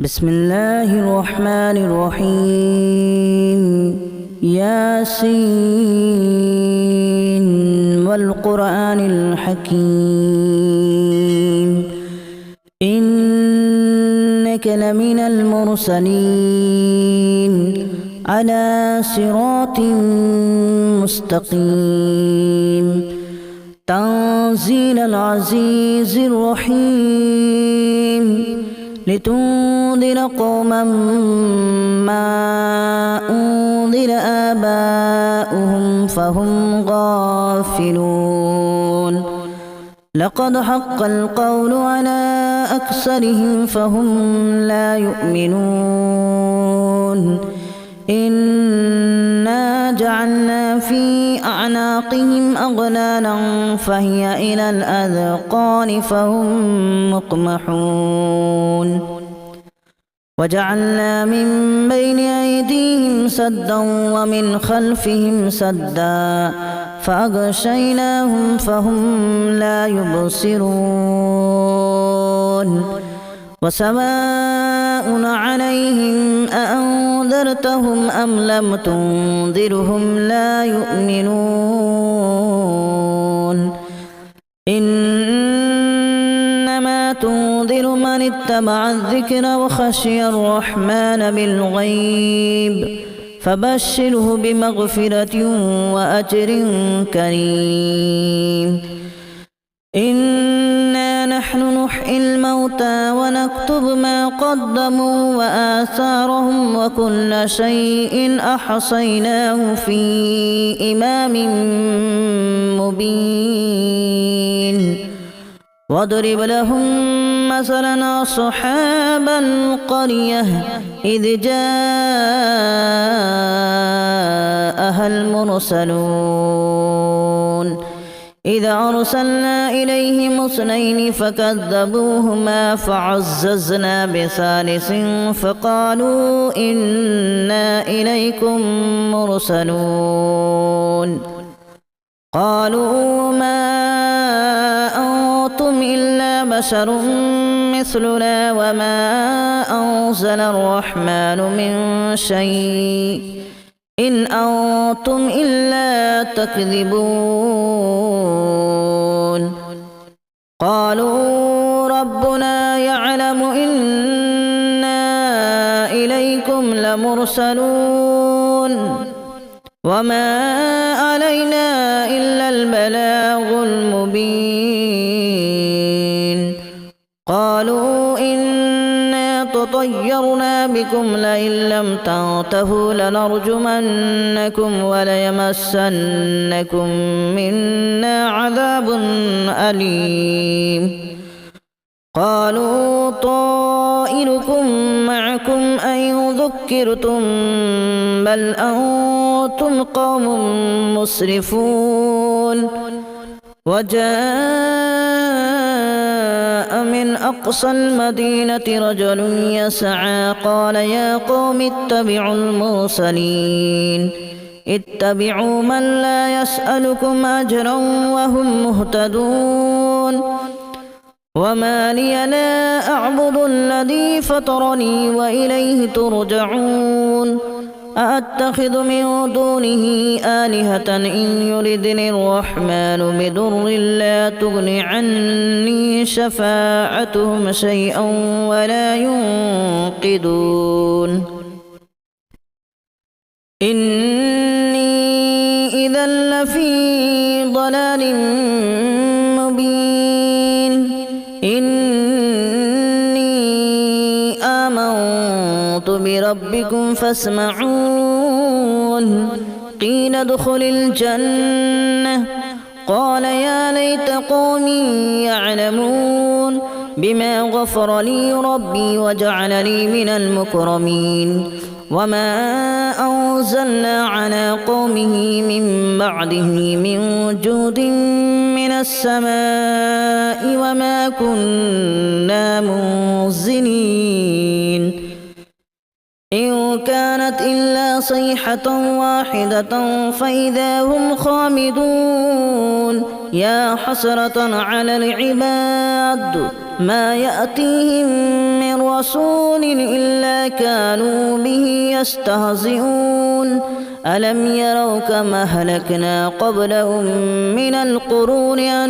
بسم الله الرحمن الرحيم ياسين والقرآن الحكيم إنك لمن المرسلين على صراط مستقيم تنزيل العزيز الرحيم لتنذر قوما ما أنذر آباؤهم فهم غافلون لقد حق القول على أكثرهم فهم لا يؤمنون إنا جعلنا في أعناقهم أغلالا فهي إلى الأذقان فهم مقمحون وجعلنا من بين أيديهم سدا ومن خلفهم سدا فأغشيناهم فهم لا يبصرون وسواء عليهم أأنذرتهم أم لم تنذرهم لا يؤمنون إنما تنذر من اتبع الذكر وخشي الرحمن بالغيب فبشره بمغفرة وأجر كريم إنا نحن نحيي الموتى ونكتب ما قدموا وآثارهم وكل شيء أحصيناه في إمام مبين واضرب لهم مثلا أصحاب القرية إذ جاءها المرسلون إذا أرسلنا إليهم اثنين فكذبوهما فعززنا بثالث فقالوا إنا إليكم مرسلون قالوا ما أنتم إلا بشر مثلنا وما أنزل الرحمن من شيء إن أنتم إلا تكذبون قالوا ربنا يعلم إنا إليكم لمرسلون وما علينا إلا البلاغ المبين قالوا إنا تطيرنا بكم لئن لم تنتهوا لنرجمنكم وليمسنكم منا عذاب أليم قالوا طائركم معكم أن ذكرتم بل أنتم قوم مسرفون وجاء من أقصى المدينة رجل يسعى قال يا قوم اتبعوا المرسلين اتبعوا من لا يسألكم أجرا وهم مهتدون وما لي لا أعبد الذي فطرني وإليه ترجعون أأتخذ من دونه آلهة إن يردني الرحمن بضر لا تغن عني شفاعتهم شيئا ولا ينقذون إني إذا لفي ضلال مبين إني آمنت بربكم فاسمعون قيل ادخل الجنة قال يا ليت قومي يعلمون بما غفر لي ربي وجعلني من المكرمين وما أنزلنا على قومه من بعده من جود من السماء وما كنا منزلين إن كانت إلا صيحة واحدة فإذا هم خامدون يا حسرة على العباد ما يأتيهم من رسول إلا كانوا به يستهزئون ألم يروا كما أهلكنا قبلهم من القرون أنهم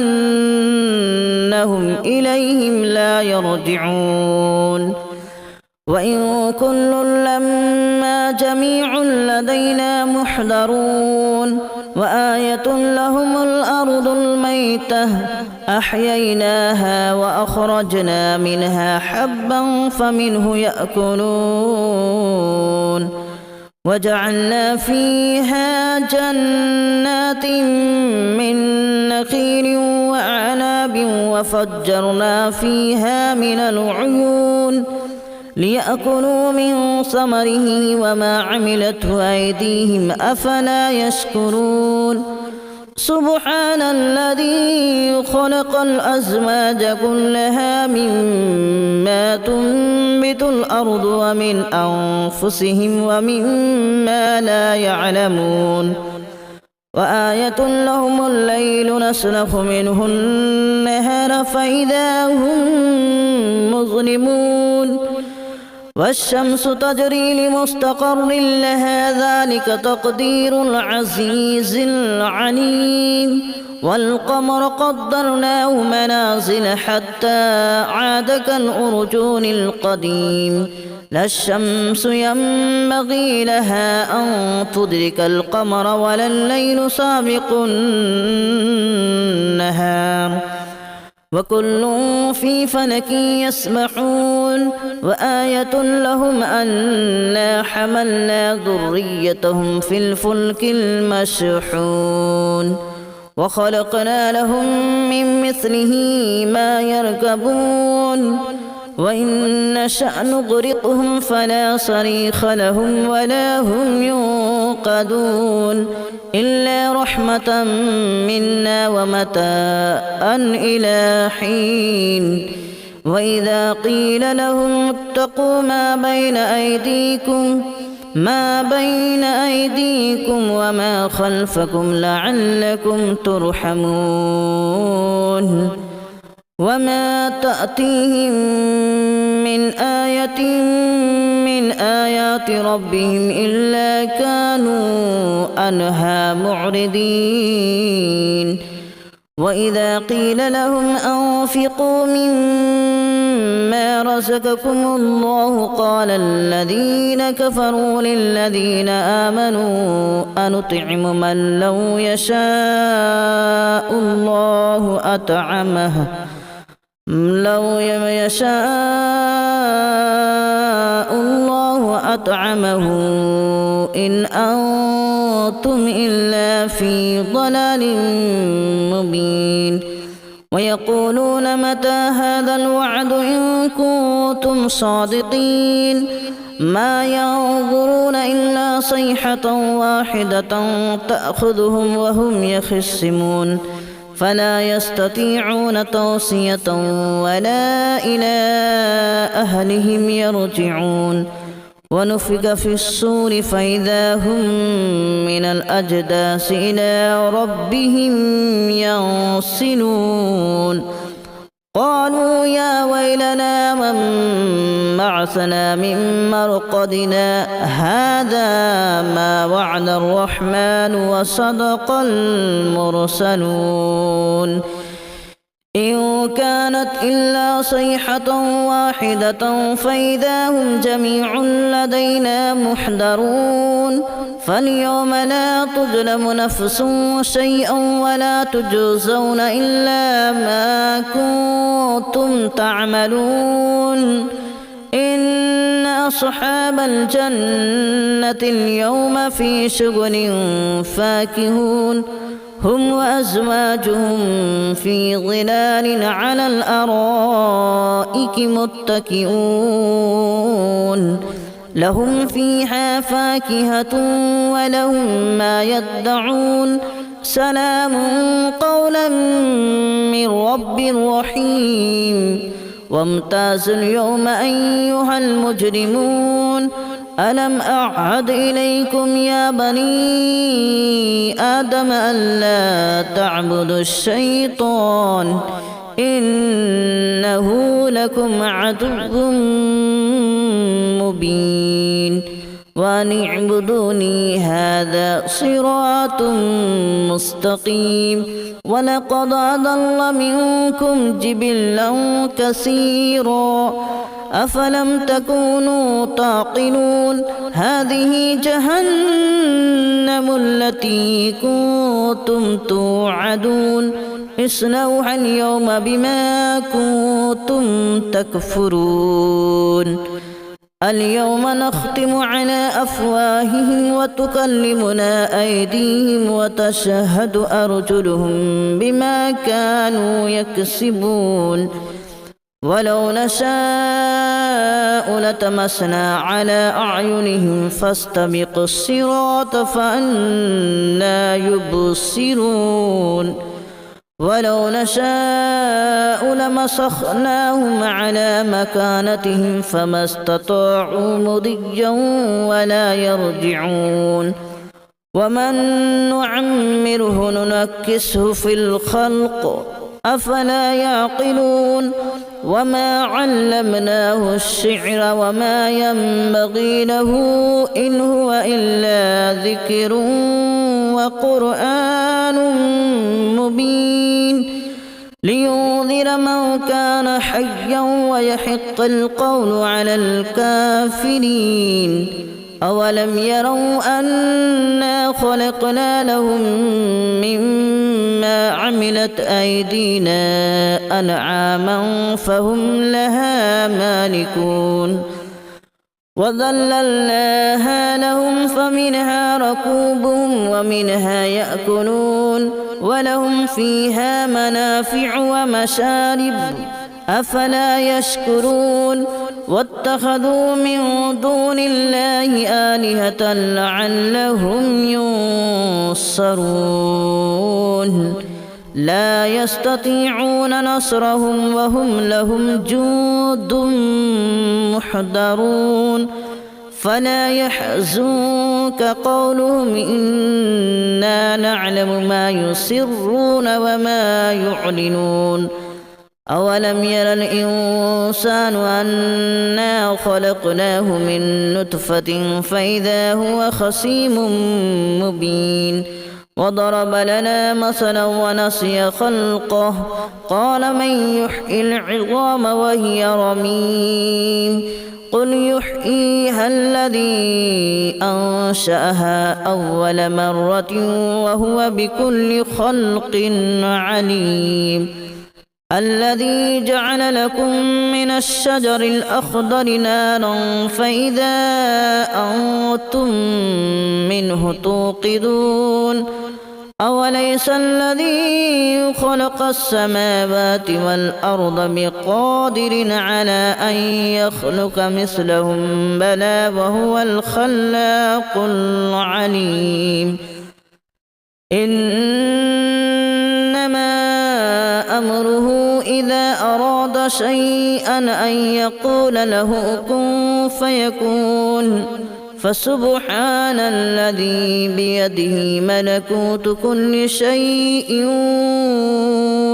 إليهم لا يرجعون وإن كل لما جميع لدينا محضرون وآية لهم الأرض الميتة أحييناها وأخرجنا منها حبا فمنه يأكلون وجعلنا فيها جنات من نخيل وأعناب وفجرنا فيها من العيون ليأكلوا من ثمره وما عملته أيديهم أفلا يشكرون سبحان الذي خلق الأزواج كلها مما تنبت الأرض ومن أنفسهم ومما لا يعلمون وآية لهم الليل نسلخ منه النهار فإذا هم مظلمون والشمس تجري لمستقر لها ذلك تقدير العزيز العليم والقمر قدرناه منازل حتى عاد كالأرجون القديم لا الشمس ينبغي لها أن تدرك القمر ولا الليل سابق النهار وكل في فلك يسبحون وآية لهم أنا حملنا ذريتهم في الفلك المشحون وخلقنا لهم من مثله ما يركبون وإن نشأ نغرقهم فلا صريخ لهم ولا هم ينقذون إلا رحمة منا ومتاعا إلى حين وإذا قيل لهم اتقوا ما بين أيديكم وما خلفكم لعلكم ترحمون وما تأتيهم من آية من آيات ربهم إلا كانوا عنها معرضين وإذا قيل لهم أنفقوا مما رزقكم الله قال الذين كفروا للذين آمنوا أنطعم من لو يشاء الله أطعمه إن أنتم إلا في ضلال مبين ويقولون متى هذا الوعد إن كنتم صادقين ما ينظرون إلا صيحة واحدة تأخذهم وهم يخصمون فلا يستطيعون توصية ولا إلى أهلهم يرجعون ونفخ في الصور فإذا هم من الأجداث إلى ربهم ينسلون قالوا يا ويلنا من بعثنا من مرقدنا هذا ما وعد الرحمن وصدق المرسلون إن كانت إلا صيحة واحدة فإذا هم جميع لدينا محضرون فاليوم لا تظلم نفس شيئا ولا تجزون إلا ما كنتم تعملون إن أصحاب الجنة اليوم في شغل فاكهون هم وأزواجهم في ظلال على الأرائك متكئون لهم فيها فاكهة ولهم ما يدعون سلام قولا من رب رحيم وامتازوا اليوم أيها المجرمون ألم أعهد إليكم يا بني آدم ألا تعبدوا الشيطان إنه لكم عدو مبين وأن اعبدوني هذا صراط مستقيم ولقد أضل منكم جبلا كثيرا أفلم تكونوا تعقلون هذه جهنم التي كنتم توعدون اصلوها اليوم بما كنتم تكفرون اليوم نختم على أفواههم وتكلمنا أيديهم وتشهد أرجلهم بما كانوا يكسبون ولو نشاء لتمسنا على أعينهم فاستبقوا الصراط فأنى يبصرون ولو نشاء لمسخناهم على مكانتهم فما استطاعوا مضيا ولا يرجعون ومن نعمره ننكسه في الخلق أفلا يعقلون وما علمناه الشعر وما ينبغي له إن هو إلا ذكر وقرآن مبين لينذر من كان حيا ويحق القول على الكافرين أولم يروا أنا خلقنا لهم مما عملت أيدينا أنعاما فهم لها مالكون وذللناها لهم فمنها ركوبهم ومنها يأكلون ولهم فيها منافع ومشارب أفلا يشكرون واتخذوا من دون الله آلهة لعلهم ينصرون لا يستطيعون نصرهم وهم لهم جند محضرون فلا يحزنك قولهم إنا نعلم ما يسرون وما يعلنون أولم ير الإنسان أنا خلقناه من نطفة فإذا هو خصيم مبين وضرب لنا مثلا ونسي خلقه قال من يحيي العظام وهي رميم قل يحييها الذي أنشأها أول مرة وهو بكل خلق عليم الذي جعل لكم من الشجر الأخضر نارا فإذا أنتم منه توقدون أوليس الذي خلق السماوات والأرض بقادر على أن يخلق مثلهم بلى وهو الخلاق العليم إنما أمره إذا أراد شيئا أن يقول له كن فيكون فسبحان الذي بيده ملكوت كل شيء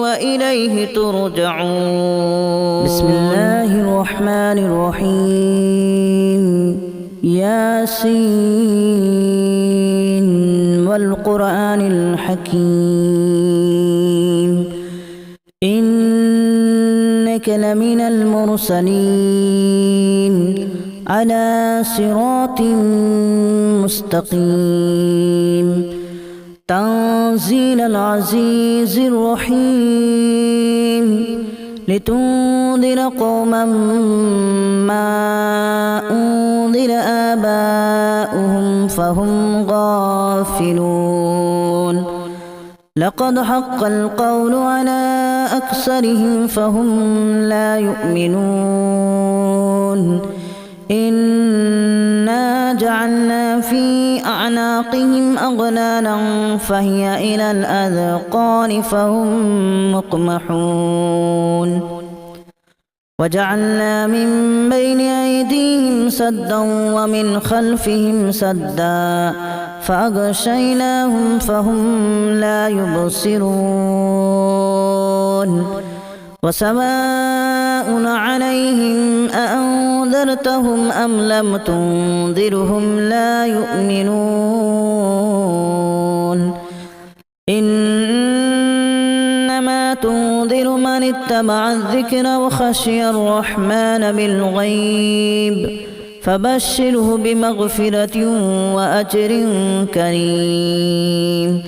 وإليه ترجعون بسم الله الرحمن الرحيم ياسين والقرآن الحكيم إنك لمن المرسلين على صراط مستقيم تنزيل العزيز الرحيم لتنذر قوما ما أنذر آباؤهم فهم غافلون لقد حق القول على أكثرهم فهم لا يؤمنون إنا جعلنا في أعناقهم أغلالا فهي إلى الأذقان فهم مقمحون وجعلنا من بين أيديهم سدا ومن خلفهم سدا فأغشيناهم فهم لا يبصرون وسواء عليهم أأنذرتهم أم لم تنذرهم لا يؤمنون إنما تنذر من اتبع الذكر وخشي الرحمن بالغيب فبشره بمغفرة وأجر كريم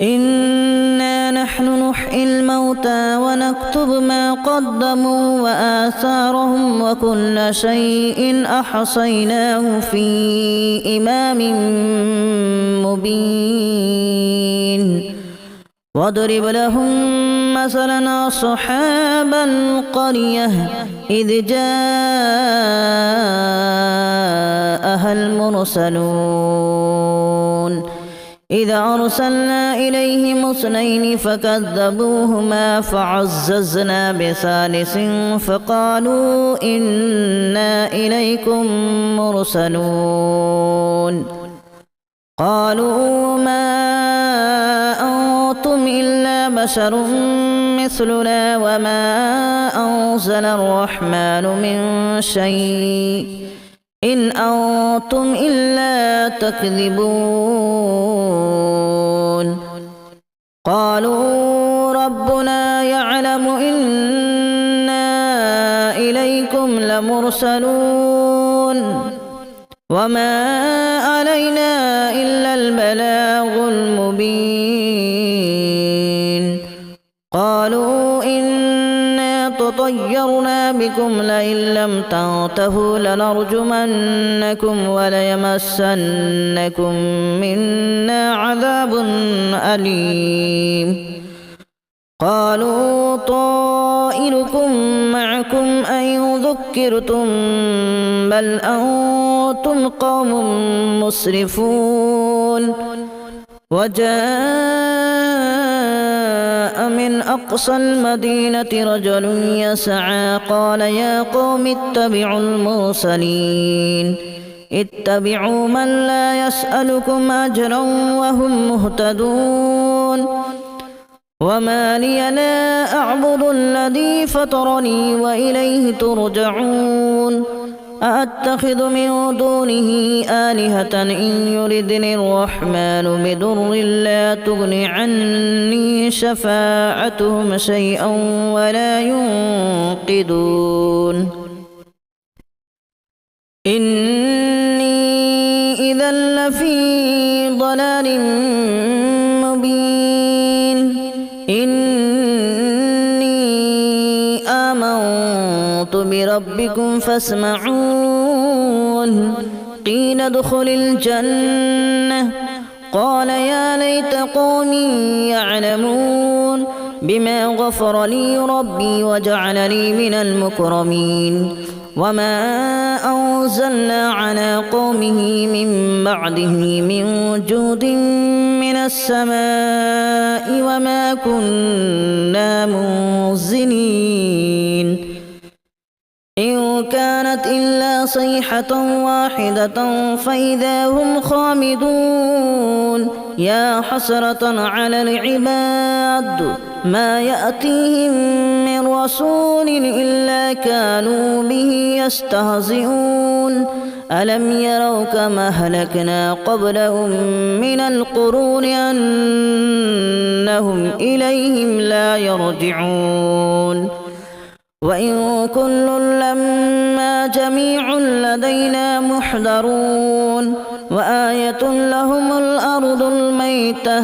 إنا نحن نحيي الموتى ونكتب ما قدموا وآثارهم وكل شيء أحصيناه في إمام مبين واضرب لهم مثلا أصحاب القرية إذ جاءها المرسلون إذا أرسلنا إليهم اثنين فكذبوهما فعززنا بثالث فقالوا إنا إليكم مرسلون قالوا ما أنتم إلا بشر مثلنا وما أنزل الرحمن من شيء إن أنتم إلا تكذبون قالوا ربنا يعلم إنا إليكم لمرسلون وما علينا إلا البلاغ المبين قالوا إنا تطيرنا بكم لئن لم تنتهوا لنرجمنكم وليمسنكم منا عذاب أليم قالوا طائركم معكم أن ذكرتم بل أنتم قوم مسرفون وجاء من أقصى المدينة رجل يسعى قال يا قوم اتبعوا المرسلين اتبعوا من لا يسألكم أجرا وهم مهتدون وما لي لا أعبد الذي فطرني وإليه ترجعون أأتخذ من دونه آلهة إن يردني الرحمن بضر لا تغن عني شفاعتهم شيئا ولا ينقذون إني إذا لفي ضلال مبين إني آمنت بربكم فاسمعون قيل ادخل الجنة قال يا ليت قومي يعلمون بما غفر لي ربي وجعلني من المكرمين وما أنزلنا على قومه من بعده من جود من السماء وما كنا منزلين إن كانت إلا صيحة واحدة فإذا هم خامدون يا حسرة على العباد ما يأتيهم من رسول إلا كانوا به يستهزئون ألم يروا كما أهلكنا قبلهم من القرون أنهم إليهم لا يرجعون وإن كل لما جميع لدينا محضرون وآية لهم الأرض الميتة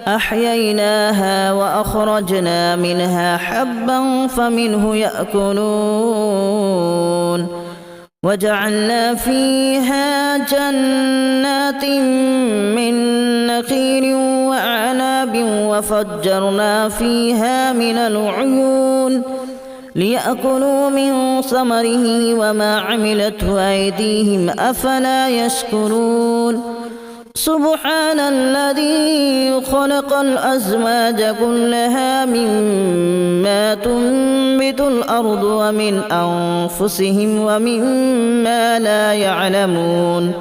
أحييناها وأخرجنا منها حبا فمنه يأكلون وجعلنا فيها جنات من نخيل وأعناب وفجرنا فيها من العيون ليأكلوا من ثمره وما عملته أيديهم أفلا يشكرون سبحان الذي خلق الأزواج كلها مما تنبت الأرض ومن أنفسهم ومما لا يعلمون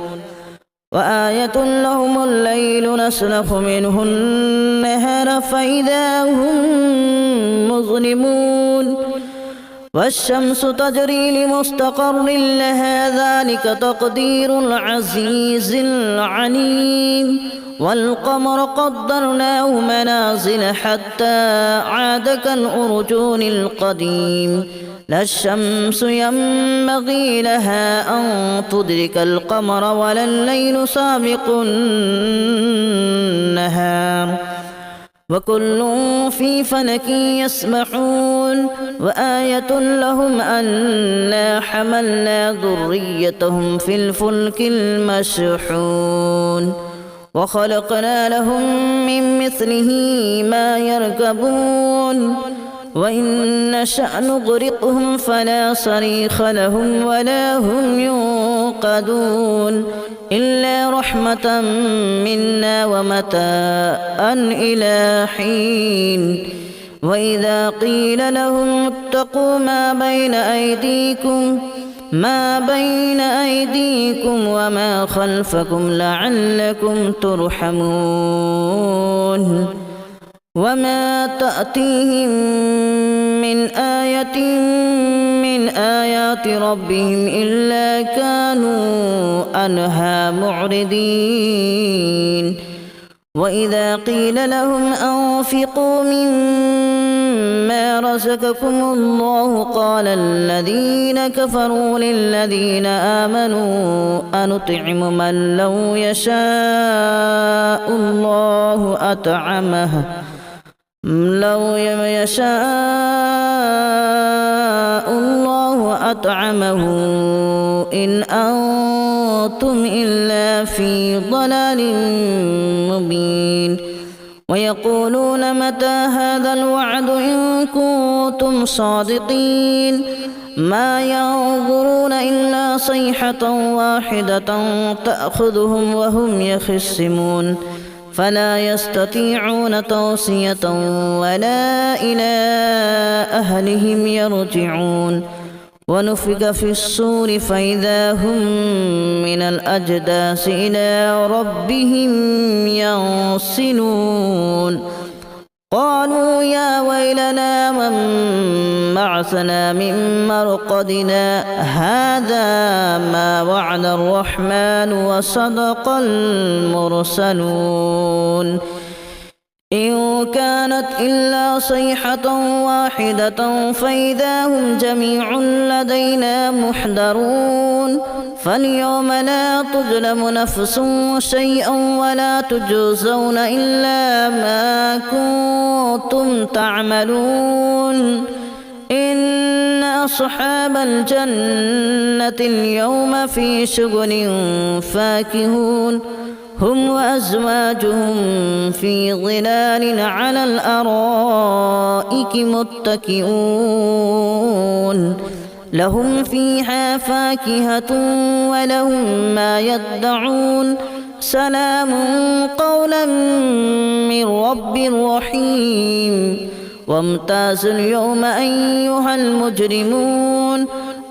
وآية لهم الليل نسلخ منه النهار فإذا هم مظلمون والشمس تجري لمستقر لها ذلك تقدير العزيز العليم والقمر قدرناه منازل حتى عاد كالأرجون القديم لا الشمس ينبغي لها أن تدرك القمر ولا الليل سابق النهار وكل في فلك يسبحون وآية لهم أنا حملنا ذريتهم في الفلك المشحون وخلقنا لهم من مثله ما يركبون وإن نشأ نغرقهم فلا صريخ لهم ولا هم ينقذون إلا رحمة منا ومتاعا إلى حين وإذا قيل لهم اتقوا ما بين أيديكم وما خلفكم لعلكم ترحمون وما تأتيهم من آية من آيات ربهم إلا كانوا عنها معرضين وإذا قيل لهم أنفقوا مما رزقكم الله قال الذين كفروا للذين آمنوا أنطعم من لو يشاء الله أطعمه إن أنتم إلا في ضلال مبين ويقولون متى هذا الوعد إن كنتم صادقين ما ينظرون إلا صيحة واحدة تأخذهم وهم يخصمون فلا يستطيعون توصية ولا إلى أهلهم يرجعون ونفخ في الصور فإذا هم من الأجداث إلى ربهم ينسلون قالوا يا ويلنا من بعثنا من مرقدنا هذا ما وعد الرحمن وصدق المرسلون إن كانت إلا صيحة واحدة فإذا هم جميع لدينا محضرون فاليوم لا تظلم نفس شيئا ولا تجزون إلا ما كنتم تعملون إن أصحاب الجنة اليوم في شغل فاكهون هم وأزواجهم في ظلال على الأرائك متكئون لهم فيها فاكهة ولهم ما يدعون سلام قولا من رب رحيم وامتازوا اليوم أيها المجرمون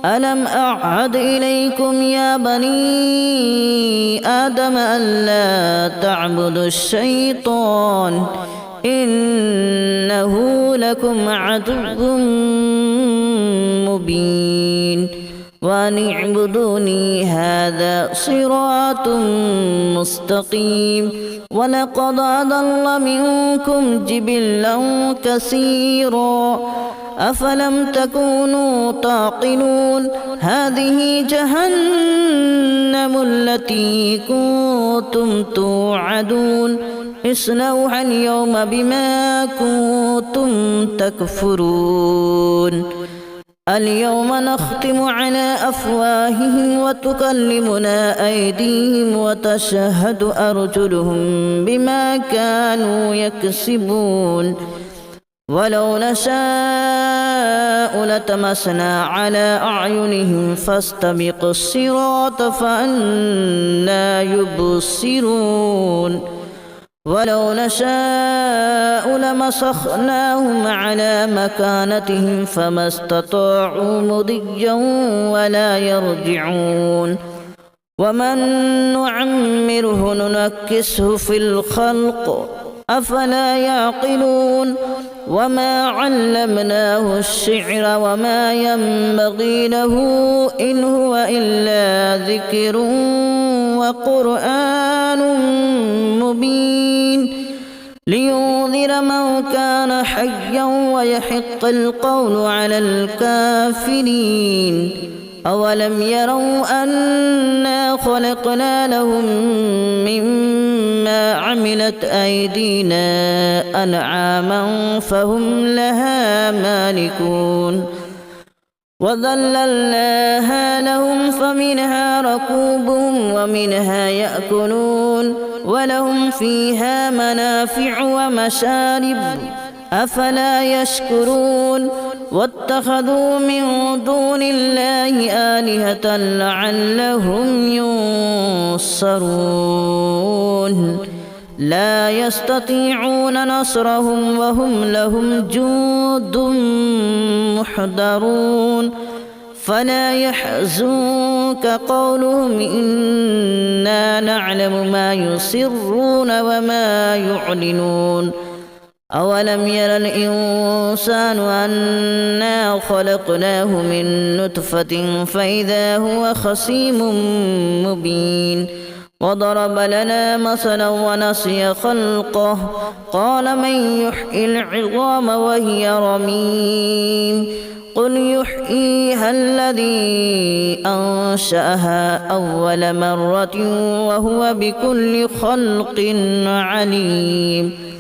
ألم أعهد إليكم يا بني آدم ألا تعبدوا الشيطان إنه لكم عدو مبين وأن اعبدوني هذا صراط مستقيم ولقد أضل منكم جبلا كثيرا أفلم تكونوا تعقلون هذه جهنم التي كنتم توعدون اصلوها اليوم بما كنتم تكفرون اليوم نختم على أفواههم وتكلمنا أيديهم وتشهد أرجلهم بما كانوا يكسبون ولو نشاء لطمسنا على أعينهم فاستبقوا الصراط فأنى يبصرون ولو نشاء لمسخناهم على مكانتهم فما استطاعوا مضيا ولا يرجعون ومن نعمره ننكسه في الخلق أفلا يعقلون وما علمناه الشعر وما ينبغي له إن هو إلا ذكر وقرآن مبين لينذر من كان حيا ويحق القول على الكافرين أولم يروا أنا خلقنا لهم مما عملت أيدينا أنعاما فهم لها مالكون وذللناها لهم فمنها ركوبهم ومنها يأكلون ولهم فيها منافع ومشارب أفلا يشكرون واتخذوا من دون الله آلهة لعلهم ينصرون لا يستطيعون نصرهم وهم لهم جند محضرون فلا يحزنك قولهم إنا نعلم ما يسرون وما يعلنون أولم ير الإنسان أنا خلقناه من نطفة فإذا هو خصيم مبين وضرب لنا مثلا ونسي خلقه قال من يحيي العظام وهي رميم قل يحييها الذي أنشأها أول مرة وهو بكل خلق عليم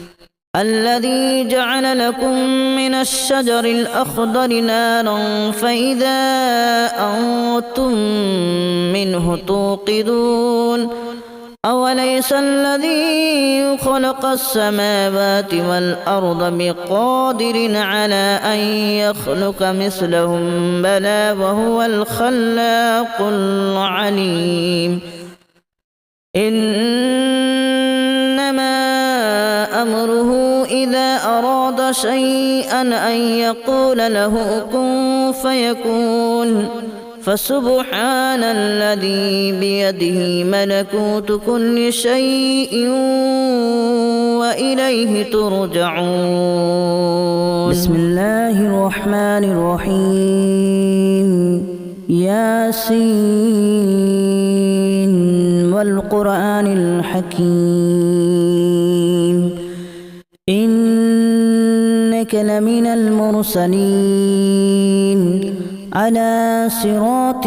الذي جعل لكم من الشجر الأخضر نارا فإذا أنتم منه توقدون أوليس الذي خلق السماوات والأرض بقادر على أن يخلق مثلهم بلى وهو الخلاق العليم إنما أمره إذا أراد شيئا أن يقول له كن فيكون فسبحان الذي بيده ملكوت كل شيء وإليه ترجعون بسم الله الرحمن الرحيم ياسين والقرآن الحكيم إنك لمن المرسلين على صراط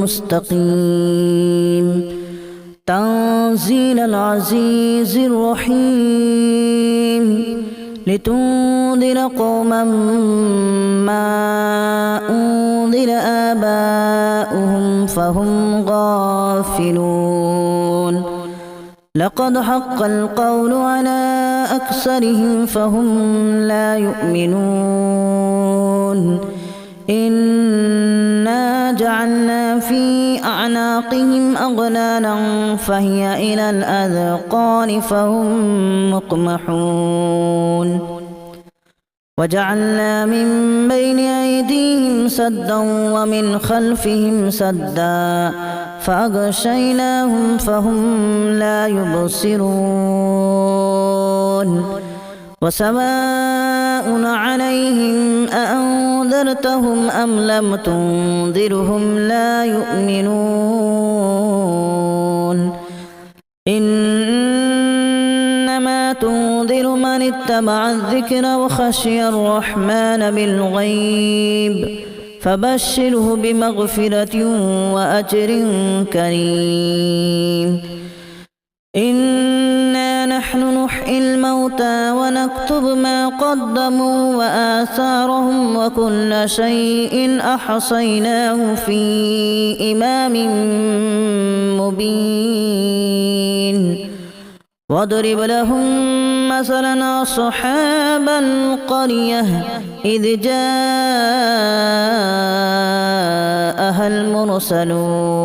مستقيم تنزيل العزيز الرحيم لتنذر قوما ما أنذر آباؤهم فهم غافلون لقد حق القول على أكثرهم فهم لا يؤمنون إنا جعلنا في أعناقهم أغلالا فهي إلى الأذقان فهم مقمحون وجعلنا من بين أيديهم سدا ومن خلفهم سدا فأغشيناهم فهم لا يبصرون وسواء عليهم أأنذرتهم أم لم تنذرهم لا يؤمنون إنما تنذر من اتبع الذكر وخشي الرحمن بالغيب فبشره بمغفرة وأجر كريم إنا نحن نحيي الموتى ونكتب ما قدموا وآثارهم وكل شيء أحصيناه في إمام مبين واضرب لهم مثلا أصحاب القرية إذ جاءها المرسلون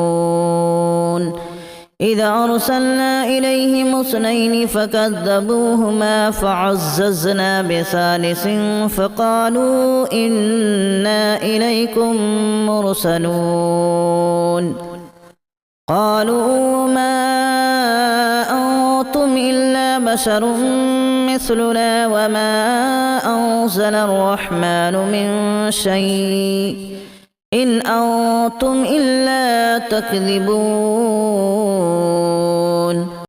إذ أرسلنا إليهم اثنين فكذبوهما فعززنا بثالث فقالوا إنا إليكم مرسلون قالوا ما أنتم إلا بشر مثلنا وما أنزل الرحمن من شيء إن أنتم إلا تكذبون